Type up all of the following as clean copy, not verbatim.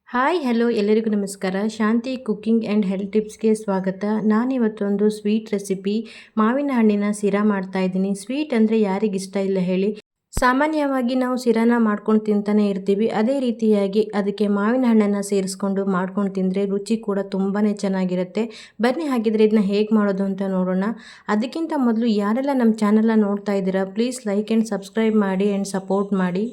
Hi hello ಎಲ್ಲರಿಗೂ ನಮಸ್ಕಾರ. ಶಾಂತಿ cooking and health ಟಿಪ್ಸ್ಗೆ ಸ್ವಾಗತ. ನಾನಿವತ್ತೊಂದು ಸ್ವೀಟ್ ರೆಸಿಪಿ ಮಾವಿನ ಹಣ್ಣಿನ ಸಿರಾ ಮಾಡ್ತಾಯಿದ್ದೀನಿ. ಸ್ವೀಟ್ ಅಂದರೆ ಯಾರಿಗಿಷ್ಟ ಇಲ್ಲ ಹೇಳಿ. ಸಾಮಾನ್ಯವಾಗಿ ನಾವು ಸಿರಾನ ಮಾಡ್ಕೊಂಡು ತಿಂತಾನೆ ಇರ್ತೀವಿ. ಅದೇ ರೀತಿಯಾಗಿ ಅದಕ್ಕೆ ಮಾವಿನ ಹಣ್ಣನ್ನು ಸೇರಿಸ್ಕೊಂಡು ಮಾಡ್ಕೊಂಡು ತಿಂದರೆ ರುಚಿ ಕೂಡ ತುಂಬಾ ಚೆನ್ನಾಗಿರುತ್ತೆ. ಬನ್ನಿ ಹಾಗಿದ್ರೆ ಇದನ್ನ ಹೇಗೆ ಮಾಡೋದು ಅಂತ ನೋಡೋಣ. ಅದಕ್ಕಿಂತ ಮೊದಲು ಯಾರೆಲ್ಲ ನಮ್ಮ ಚಾನಲ್ನ ನೋಡ್ತಾ ಇದ್ದೀರಾ ಪ್ಲೀಸ್ ಲೈಕ್ ಆ್ಯಂಡ್ ಸಬ್ಸ್ಕ್ರೈಬ್ ಮಾಡಿ ಆ್ಯಂಡ್ ಸಪೋರ್ಟ್ ಮಾಡಿ.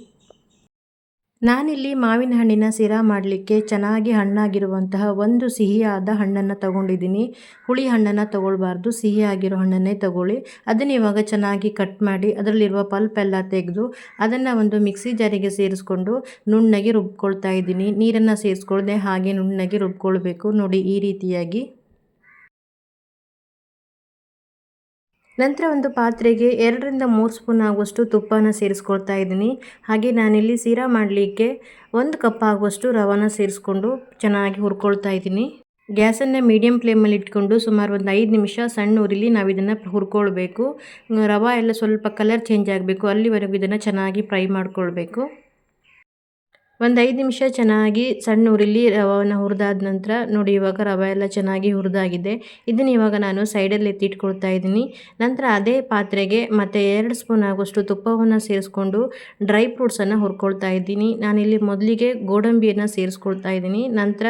ನಾನಿಲ್ಲಿ ಮಾವಿನ ಹಣ್ಣಿನ ಸಿರಾ ಮಾಡಲಿಕ್ಕೆ ಚೆನ್ನಾಗಿ ಹಣ್ಣಾಗಿರುವಂತಹ ಒಂದು ಸಿಹಿಯಾದ ಹಣ್ಣನ್ನು ತಗೊಂಡಿದ್ದೀನಿ. ಹುಳಿ ಹಣ್ಣನ್ನು ತಗೊಳ್ಬಾರ್ದು, ಸಿಹಿಯಾಗಿರೋ ಹಣ್ಣನ್ನೇ ತಗೊಳ್ಳಿ. ಅದನ್ನು ಇವಾಗ ಚೆನ್ನಾಗಿ ಕಟ್ ಮಾಡಿ ಅದರಲ್ಲಿರುವ ಪಲ್ಪ್ ಎಲ್ಲ ತೆಗೆದು ಅದನ್ನು ಒಂದು ಮಿಕ್ಸಿ ಜಾರಿಗೆ ಸೇರಿಸ್ಕೊಂಡು ನುಣ್ಣಗೆ ರುಬ್ಕೊಳ್ತಾ ಇದ್ದೀನಿ. ನೀರನ್ನು ಸೇರಿಸ್ಕೊಳ್ದೆ ಹಾಗೆ ನುಣ್ಣಗೆ ರುಬ್ಕೊಳ್ಬೇಕು. ನೋಡಿ ಈ ರೀತಿಯಾಗಿ. ನಂತರ ಒಂದು ಪಾತ್ರೆಗೆ 2ರಿಂದ 3 ಸ್ಪೂನ್ ಆಗುವಷ್ಟು ತುಪ್ಪನ ಸೇರಿಸ್ಕೊಳ್ತಾ ಇದ್ದೀನಿ. ಹಾಗೆ ನಾನಿಲ್ಲಿ ಸಿರಾ ಮಾಡಲಿಕ್ಕೆ 1 ಕಪ್ ಆಗುವಷ್ಟು ರವಾನ ಸೇರಿಸ್ಕೊಂಡು ಚೆನ್ನಾಗಿ ಹುರ್ಕೊಳ್ತಾ ಇದ್ದೀನಿ. ಗ್ಯಾಸನ್ನು ಮೀಡಿಯಮ್ ಫ್ಲೇಮಲ್ಲಿ ಇಟ್ಕೊಂಡು ಸುಮಾರು ಒಂದು 5 ನಿಮಿಷ ಸಣ್ಣ ಉರಿಲಿ ನಾವು ಇದನ್ನು ಹುರ್ಕೊಳ್ಬೇಕು. ರವೆ ಎಲ್ಲ ಸ್ವಲ್ಪ ಕಲರ್ ಚೇಂಜ್ ಆಗಬೇಕು, ಅಲ್ಲಿವರೆಗೂ ಇದನ್ನು ಚೆನ್ನಾಗಿ ಫ್ರೈ ಮಾಡ್ಕೊಳ್ಬೇಕು. ಒಂದು 5 ನಿಮಿಷ ಚೆನ್ನಾಗಿ ಸಣ್ಣ ಉರಿಲಿ ರವೆನ ಹುರಿದಾದ ನಂತರ ನೋಡಿ ಇವಾಗ ರವೆ ಎಲ್ಲ ಚೆನ್ನಾಗಿ ಹುರಿದಾಗಿದೆ. ಇದನ್ನು ಇವಾಗ ನಾನು ಸೈಡಲ್ಲಿ ಎತ್ತಿಟ್ಕೊಳ್ತಾ ಇದ್ದೀನಿ. ನಂತರ ಅದೇ ಪಾತ್ರೆಗೆ ಮತ್ತೆ 2 ಸ್ಪೂನ್ ಆಗುವಷ್ಟು ತುಪ್ಪವನ್ನು ಸೇರಿಸ್ಕೊಂಡು ಡ್ರೈ ಫ್ರೂಟ್ಸನ್ನು ಹುರ್ಕೊಳ್ತಾ ಇದ್ದೀನಿ. ನಾನಿಲ್ಲಿ ಮೊದಲಿಗೆ ಗೋಡಂಬಿಯನ್ನು ಸೇರಿಸ್ಕೊಳ್ತಾ ಇದ್ದೀನಿ. ನಂತರ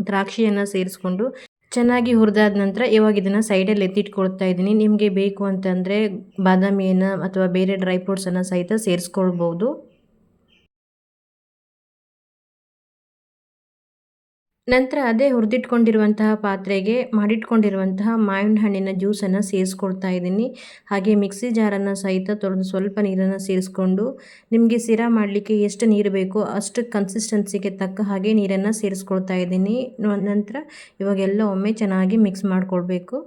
ದ್ರಾಕ್ಷಿಯನ್ನು ಸೇರಿಸ್ಕೊಂಡು ಚೆನ್ನಾಗಿ ಹುರಿದಾದ ನಂತರ ಇವಾಗ ಇದನ್ನು ಸೈಡಲ್ಲಿ ಎತ್ತಿಟ್ಕೊಳ್ತಾ ಇದ್ದೀನಿ. ನಿಮಗೆ ಬೇಕು ಅಂತಂದರೆ ಬಾದಾಮಿಯನ್ನು ಅಥವಾ ಬೇರೆ ಡ್ರೈ ಫ್ರೂಟ್ಸನ್ನು ಸಹಿತ ಸೇರಿಸ್ಕೊಳ್ಬೋದು. ನಂತರ ಅದೇ ಹುರಿದಿಟ್ಕೊಂಡಿರುವಂತಹ ಪಾತ್ರೆಗೆ ಮಾಡಿಟ್ಕೊಂಡಿರುವಂತಹ ಮಾವಿನ ಹಣ್ಣಿನ ಜ್ಯೂಸನ್ನು ಸೇರಿಸ್ಕೊಳ್ತಾ ಇದ್ದೀನಿ. ಹಾಗೆ ಮಿಕ್ಸಿ ಜಾರನ್ನು ಸಹಿತ ತೊಳೆದು ಸ್ವಲ್ಪ ನೀರನ್ನು ಸೇರಿಸ್ಕೊಂಡು ನಿಮಗೆ ಸಿರಾ ಮಾಡಲಿಕ್ಕೆ ಎಷ್ಟು ನೀರು ಬೇಕೋ ಅಷ್ಟು ಕನ್ಸಿಸ್ಟೆನ್ಸಿಗೆ ತಕ್ಕ ಹಾಗೆ ನೀರನ್ನು ಸೇರಿಸ್ಕೊಳ್ತಾ ಇದ್ದೀನಿ. ನಂತರ ಇವಾಗೆಲ್ಲ ಒಮ್ಮೆ ಚೆನ್ನಾಗಿ ಮಿಕ್ಸ್ ಮಾಡಿಕೊಳ್ಬೇಕು.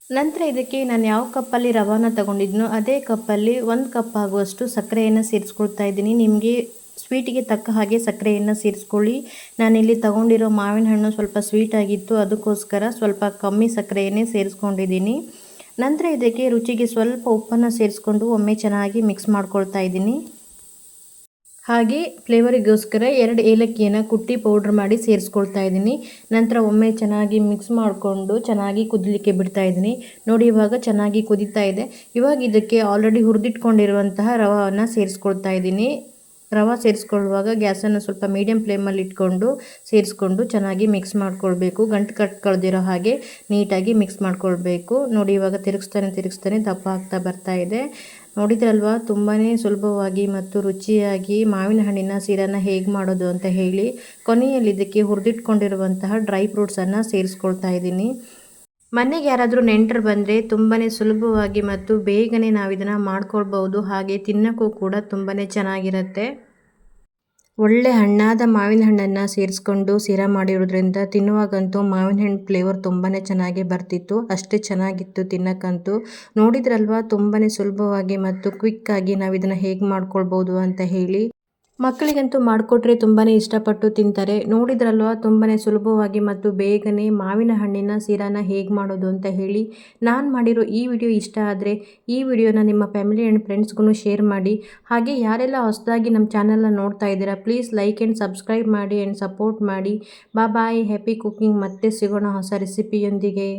ನಂತರ ಇದಕ್ಕೆ ನಾನು ಯಾವ ಕಪ್ಪಲ್ಲಿ ರವಾನ ತಗೊಂಡಿದ್ನೋ ಅದೇ ಕಪ್ಪಲ್ಲಿ 1 ಕಪ್ ಆಗುವಷ್ಟು ಸಕ್ಕರೆಯನ್ನು ಸೇರಿಸ್ಕೊಳ್ತಾ ಇದ್ದೀನಿ. ನಿಮಗೆ ಸ್ವೀಟಿಗೆ ತಕ್ಕ ಹಾಗೆ ಸಕ್ಕರೆಯನ್ನು ಸೇರಿಸ್ಕೊಳ್ಳಿ. ನಾನಿಲ್ಲಿ ತಗೊಂಡಿರೋ ಮಾವಿನ ಹಣ್ಣು ಸ್ವಲ್ಪ ಸ್ವೀಟ್ ಆಗಿತ್ತು, ಅದಕ್ಕೋಸ್ಕರ ಸ್ವಲ್ಪ ಕಮ್ಮಿ ಸಕ್ಕರೆಯನ್ನೇ ಸೇರಿಸ್ಕೊಂಡಿದ್ದೀನಿ. ನಂತರ ಇದಕ್ಕೆ ರುಚಿಗೆ ಸ್ವಲ್ಪ ಉಪ್ಪನ್ನು ಸೇರಿಸ್ಕೊಂಡು ಒಮ್ಮೆ ಚೆನ್ನಾಗಿ ಮಿಕ್ಸ್ ಮಾಡ್ಕೊಳ್ತಾ ಇದ್ದೀನಿ. ಹಾಗೆ ಫ್ಲೇವರಿಗೋಸ್ಕರ 2 ಏಲಕ್ಕಿಯನ್ನು ಕುಟ್ಟಿ ಪೌಡ್ರ್ ಮಾಡಿ ಸೇರಿಸ್ಕೊಳ್ತಾ ಇದ್ದೀನಿ. ನಂತರ ಒಮ್ಮೆ ಚೆನ್ನಾಗಿ ಮಿಕ್ಸ್ ಮಾಡಿಕೊಂಡು ಚೆನ್ನಾಗಿ ಕುದಿಲಿಕ್ಕೆ ಬಿಡ್ತಾ ಇದ್ದೀನಿ. ನೋಡಿ ಇವಾಗ ಚೆನ್ನಾಗಿ ಕುದೀತಾ ಇದೆ. ಇವಾಗ ಇದಕ್ಕೆ ಆಲ್ರೆಡಿ ಹುರಿದಿಟ್ಕೊಂಡಿರುವಂತಹ ರವೆಯನ್ನು ಸೇರಿಸ್ಕೊಳ್ತಾ ಇದ್ದೀನಿ. ರವೆ ಸೇರಿಸ್ಕೊಳ್ಳುವಾಗ ಗ್ಯಾಸನ್ನು ಸ್ವಲ್ಪ ಮೀಡಿಯಮ್ ಫ್ಲೇಮಲ್ಲಿ ಇಟ್ಕೊಂಡು ಸೇರಿಸ್ಕೊಂಡು ಚೆನ್ನಾಗಿ ಮಿಕ್ಸ್ ಮಾಡ್ಕೊಳ್ಬೇಕು. ಗಂಟು ಕಟ್ಕೊಳ್ದಿರೋ ಹಾಗೆ ನೀಟಾಗಿ ಮಿಕ್ಸ್ ಮಾಡ್ಕೊಳ್ಬೇಕು. ನೋಡಿ ಇವಾಗ ತಿರುಗಿಸ್ತಾನೆ ದಪ್ಪ ಆಗ್ತಾ ಬರ್ತಾ ಇದೆ. ನೋಡಿದ್ರಲ್ವಾ ತುಂಬಾ ಸುಲಭವಾಗಿ ಮತ್ತು ರುಚಿಯಾಗಿ ಮಾವಿನ ಹಣ್ಣಿನ ಸಿರಾನ ಹೇಗೆ ಮಾಡೋದು ಅಂತ ಹೇಳಿ. ಕೊನೆಯಲ್ಲಿ ಇದಕ್ಕೆ ಹುರಿದಿಟ್ಕೊಂಡಿರುವಂತಹ ಡ್ರೈ ಫ್ರೂಟ್ಸನ್ನು ಸೇರಿಸ್ಕೊಳ್ತಾ ಇದ್ದೀನಿ. ಮನೆಗೆ ಯಾರಾದರೂ ನೆಂಟರು ಬಂದರೆ ತುಂಬಾ ಸುಲಭವಾಗಿ ಮತ್ತು ಬೇಗನೆ ನಾವು ಇದನ್ನು ಮಾಡ್ಕೊಳ್ಬೋದು. ಹಾಗೆ ತಿನ್ನೋಕ್ಕೂ ಕೂಡ ತುಂಬಾ ಚೆನ್ನಾಗಿರುತ್ತೆ. ಒಳ್ಳೆ ಹಣ್ಣಾದ ಮಾವಿನ ಹಣ್ಣನ್ನು ಸೇರಿಸ್ಕೊಂಡು ಸಿರಾ ಮಾಡಿರೋದ್ರಿಂದ ತಿನ್ನುವಾಗಂತೂ ಮಾವಿನ ಹಣ್ಣು ಫ್ಲೇವರ್ ತುಂಬಾ ಚೆನ್ನಾಗಿ ಬರ್ತಿತ್ತು. ಅಷ್ಟೇ ಚೆನ್ನಾಗಿತ್ತು ತಿನ್ನೋಕ್ಕಂತೂ. ನೋಡಿದ್ರಲ್ವಾ ತುಂಬಾ ಸುಲಭವಾಗಿ ಮತ್ತು ಕ್ವಿಕ್ಕಾಗಿ ನಾವು ಇದನ್ನು ಹೇಗೆ ಮಾಡ್ಕೊಳ್ಬೋದು ಅಂತ ಹೇಳಿ. ಮಕ್ಕಳಿಗಂತೂ ಮಾಡಿಕೊಟ್ರೆ ತುಂಬಾ ಇಷ್ಟಪಟ್ಟು ತಿಂತಾರೆ. ನೋಡಿದ್ರಲ್ವಾ ತುಂಬಾ ಸುಲಭವಾಗಿ ಮತ್ತು ಬೇಗನೆ ಮಾವಿನ ಹಣ್ಣಿನ ಸಿರಾನ ಹೇಗೆ ಮಾಡೋದು ಅಂತ ಹೇಳಿ. ನಾನು ಮಾಡಿರೋ ಈ ವಿಡಿಯೋ ಇಷ್ಟ ಆದರೆ ಈ ವಿಡಿಯೋನ ನಿಮ್ಮ ಫ್ಯಾಮಿಲಿ ಆ್ಯಂಡ್ ಫ್ರೆಂಡ್ಸ್ಗೂ ಶೇರ್ ಮಾಡಿ. ಹಾಗೆ ಯಾರೆಲ್ಲ ಹೊಸದಾಗಿ ನಮ್ಮ ಚಾನಲ್ನ ನೋಡ್ತಾ ಇದ್ದೀರಾ ಪ್ಲೀಸ್ ಲೈಕ್ ಆ್ಯಂಡ್ ಸಬ್ಸ್ಕ್ರೈಬ್ ಮಾಡಿ ಆ್ಯಂಡ್ ಸಪೋರ್ಟ್ ಮಾಡಿ. Bye happy cooking. ಮತ್ತೆ ಸಿಗೋಣ ಹೊಸ ರೆಸಿಪಿಯೊಂದಿಗೆ.